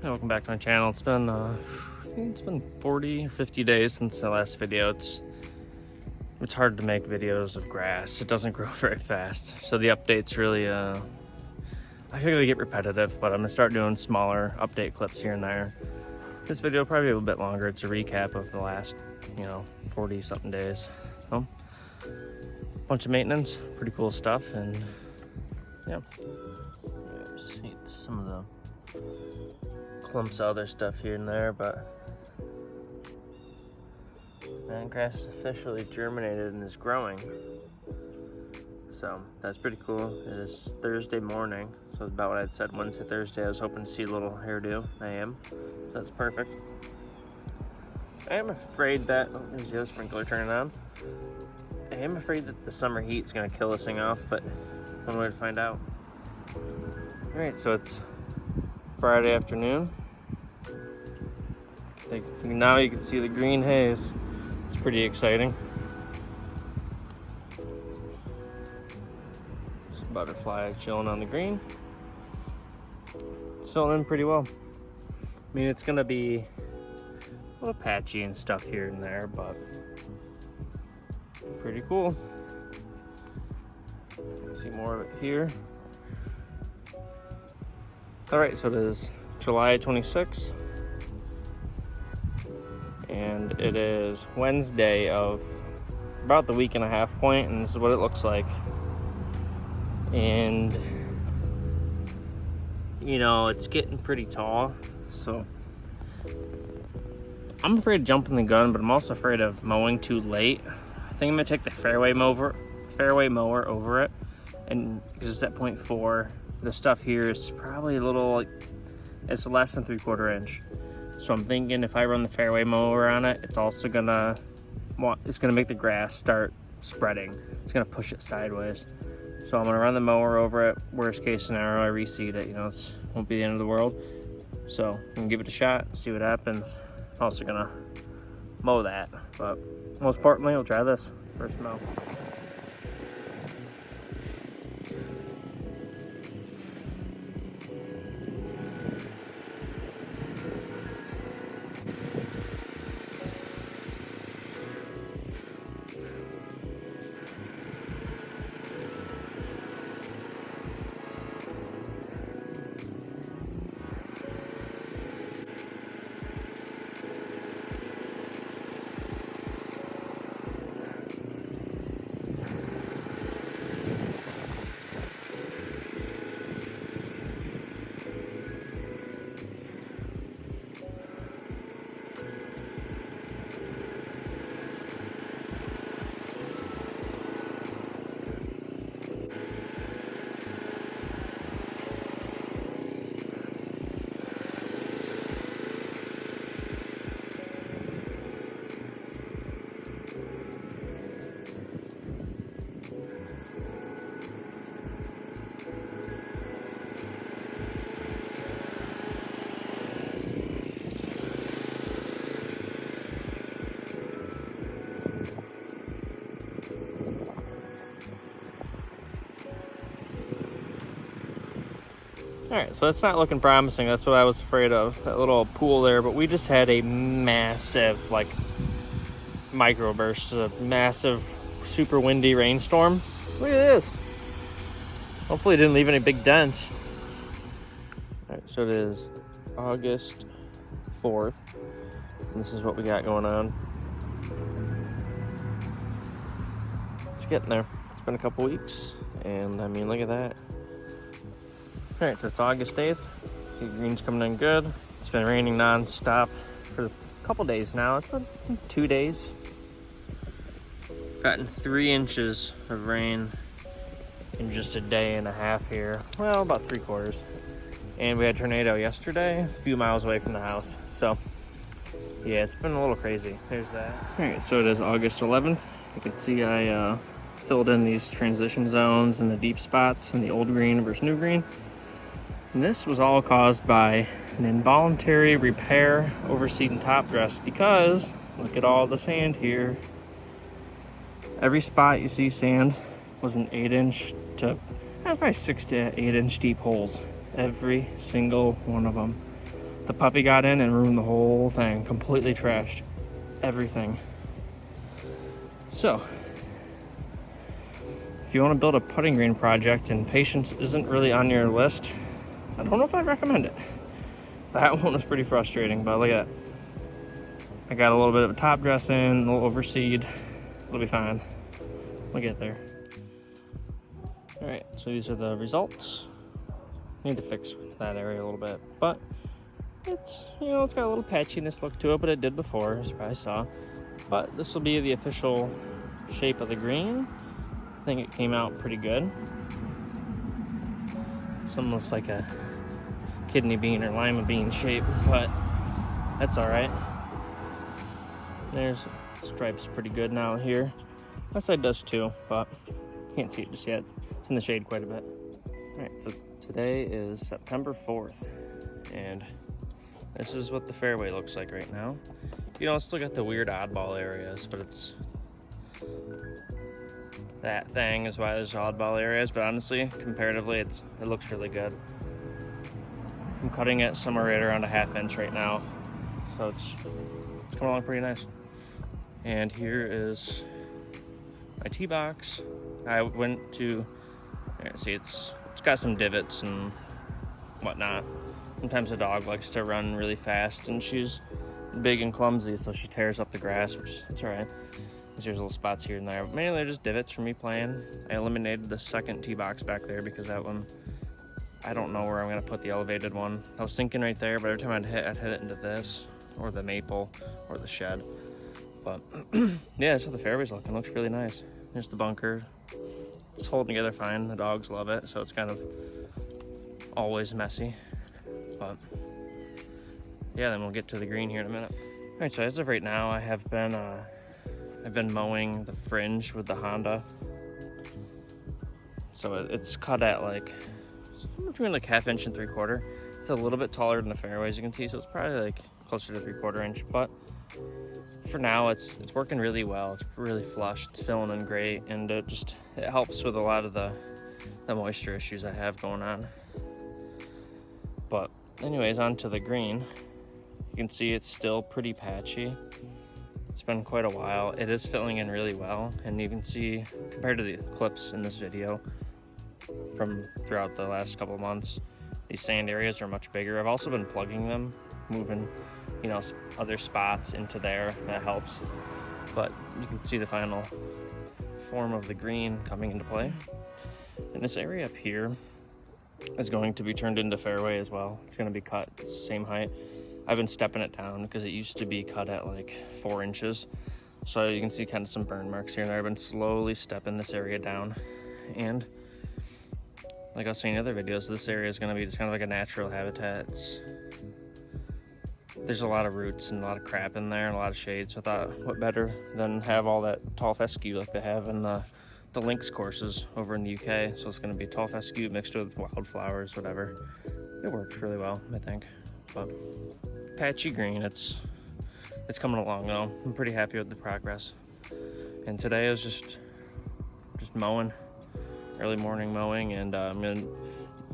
Hey, welcome back to my channel. It's been 40 or 50 days since the last video. It's hard to make videos of grass. It doesn't grow very fast. So the updates really I feel they get repetitive, but I'm gonna start doing smaller update clips here and there. This video will probably be a little bit longer. It's a recap of the last, 40 something days. So bunch of maintenance, pretty cool stuff, and yeah. See some of the clumps of other stuff here and there, but man, grass is officially germinated and is growing. So that's pretty cool. It is Thursday morning, so it's about what I'd said, Wednesday, Thursday. I was hoping to see a little hairdo. I am. So that's perfect. I am afraid that, oh, there's the other sprinkler turning on. I am afraid that the summer heat is going to kill this thing off, but one way to find out. Alright, so it's Friday afternoon. Now you can see the green haze. It's pretty exciting. Just a butterfly chilling on the green. It's filling in pretty well. I mean, it's gonna be a little patchy and stuff here and there, but pretty cool. You can see more of it here. All right, so it is July 26th. And it is Wednesday of about the week and a half point, and this is what it looks like. And it's getting pretty tall, so I'm afraid of jumping the gun, but I'm also afraid of mowing too late. I think I'm gonna take the fairway mower over it, and because it's at 0.4, the stuff here is probably a little, it's less than 3/4 inch. So I'm thinking if I run the fairway mower on it, it's also gonna make the grass start spreading. It's gonna push it sideways. So I'm gonna run the mower over it. Worst case scenario, I reseed it. It won't be the end of the world. So I'm gonna give it a shot and see what happens. I'm also gonna mow that, but most importantly, I'll try this first mow. All right, so that's not looking promising. That's what I was afraid of, that little pool there. But we just had a massive, microburst, a massive, super windy rainstorm. Look at this. Hopefully it didn't leave any big dents. All right, so it is August 4th. And this is what we got going on. It's getting there. It's been a couple weeks, and I mean, look at that. All right, so it's August 8th. See, the green's coming in good. It's been raining non-stop for a couple days now. It's been 2 days. Gotten 3 inches of rain in just a day and a half here. Well, about 3/4. And we had a tornado yesterday, a few miles away from the house. So, yeah, it's been a little crazy. There's that. All right, so it is August 11th. You can see I filled in these transition zones and the deep spots in the old green versus new green. And this was all caused by an involuntary repair over seed and top dress, because look at all the sand here. Every spot you see sand was an 8-inch to probably 6 to 8 inch deep holes. Every single one of them. The puppy got in and ruined the whole thing, completely trashed everything. So, if you want to build a putting green project and patience isn't really on your list, I don't know if I'd recommend it. That one was pretty frustrating, but look at that. I got a little bit of a top dress in, a little overseed. It'll be fine. We'll get there. All right, so these are the results. Need to fix that area a little bit, but it's, you know, it's got a little patchiness look to it, but it did before, as you probably saw. But this will be the official shape of the green. I think it came out pretty good. It's almost like a kidney bean or lima bean shape, but that's all right. There's stripes pretty good now here. That side does too, but can't see it just yet. It's in the shade quite a bit. All right, so today is September 4th, and this is what the fairway looks like right now. You know, it's still got the weird oddball areas, but it's that thing is why there's oddball areas, but honestly, comparatively, it looks really good. I'm cutting it somewhere right around a 1/2 inch right now, so it's coming along pretty nice. And here is my tee box. I went to, see, it's got some divots and whatnot. Sometimes the dog likes to run really fast, and she's big and clumsy, so she tears up the grass, which is all right. There's little spots here and there, but mainly they're just divots from me playing. I eliminated the second tee box back there because that one, I don't know where I'm gonna put the elevated one. I was thinking right there, but every time I'd hit it into this, or the maple, or the shed. But yeah, so the fairway's looking, looks really nice. There's the bunker. It's holding together fine. The dogs love it, so it's kind of always messy. But yeah, then we'll get to the green here in a minute. All right, so as of right now, I've been mowing the fringe with the Honda. So it's cut at like between like 1/2 inch and 3/4. It's a little bit taller than the fairway, as you can see, so it's probably like closer to 3/4 inch. But for now, it's working really well. It's really flush. It's filling in great, and it helps with a lot of the moisture issues I have going on. But anyways, on to the green. You can see it's still pretty patchy. It's been quite a while. It is filling in really well, and you can see compared to the clips in this video from throughout the last couple of months, these sand areas are much bigger. I've also been plugging them, moving, you know, other spots into there. That helps. But you can see the final form of the green coming into play. And this area up here is going to be turned into fairway as well. It's going to be cut the same height. I've been stepping it down because it used to be cut at like 4 inches. So you can see kind of some burn marks here and there. I've been slowly stepping this area down. And like I was saying in other videos, this area is going to be just kind of like a natural habitat. There's a lot of roots and a lot of crap in there and a lot of shade. So I thought, what better than have all that tall fescue like they have in the links courses over in the UK. So it's going to be tall fescue mixed with wildflowers, whatever. It works really well, I think. But patchy green, it's coming along though. I'm pretty happy with the progress. And today I was just mowing, early morning mowing, and I'm gonna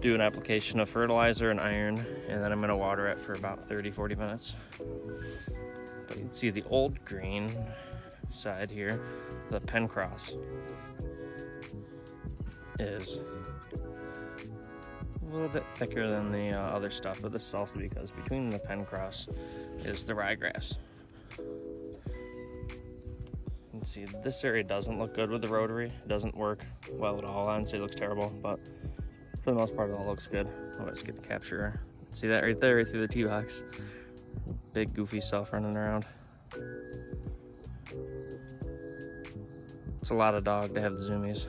do an application of fertilizer and iron, and then I'm gonna water it for about 30-40 minutes. But you can see the old green side here, the Penncross, is a little bit thicker than the other stuff, but this is also because between the Penncross is the ryegrass. You can see this area doesn't look good with the rotary. It doesn't work well at all. Honestly, it looks terrible, but for the most part, it all looks good. Oh, let's get the capture. See that right there, right through the tee box. Big goofy self running around. It's a lot of dog to have the zoomies.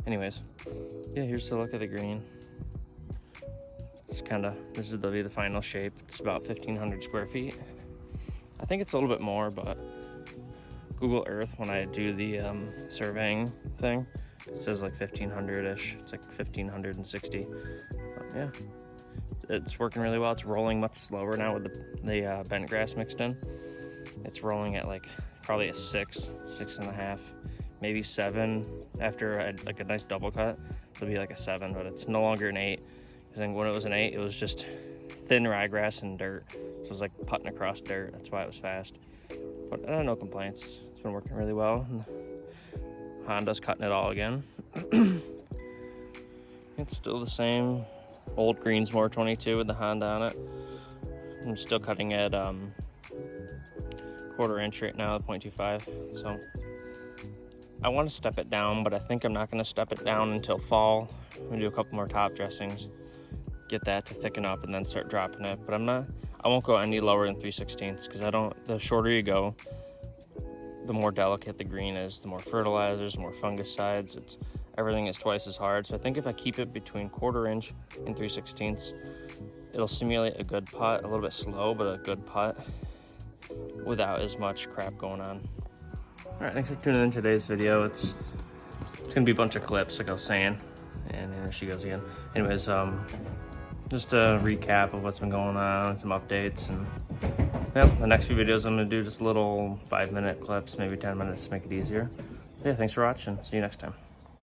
Anyways, yeah, here's the look of the green. It's this is the final shape. It's about 1,500 square feet. I think it's a little bit more, but Google Earth, when I do the surveying thing, it says like 1,500-ish. It's like 1,560. Yeah, it's working really well. It's rolling much slower now with the bent grass mixed in. It's rolling at like probably a 6.5, maybe 7. After like a nice double cut, it'll be like a 7, but it's no longer an 8. I think when it was an 8, it was just thin ryegrass and dirt. So it was like putting across dirt. That's why it was fast. But no complaints. It's been working really well. And Honda's cutting it all again. It's still the same old Greensmore 22 with the Honda on it. I'm still cutting at 1/4 inch right now, 0.25. So I want to step it down, but I think I'm not going to step it down until fall. I'm going to do a couple more top dressings, get that to thicken up, and then start dropping it. But I won't go any lower than 3/16 because the shorter you go, the more delicate the green is, the more fertilizers, more fungicides. Everything is twice as hard. So I think if I keep it between 1/4 inch and 3/16, it'll simulate a good putt, a little bit slow, but a good putt without as much crap going on. All right, thanks for tuning in today's video. It's gonna be a bunch of clips, like I was saying, and there she goes again. Anyways, just a recap of what's been going on, some updates, and yep, the next few videos I'm gonna do just little 5-minute clips, maybe 10 minutes to make it easier. Yeah, thanks for watching. See you next time.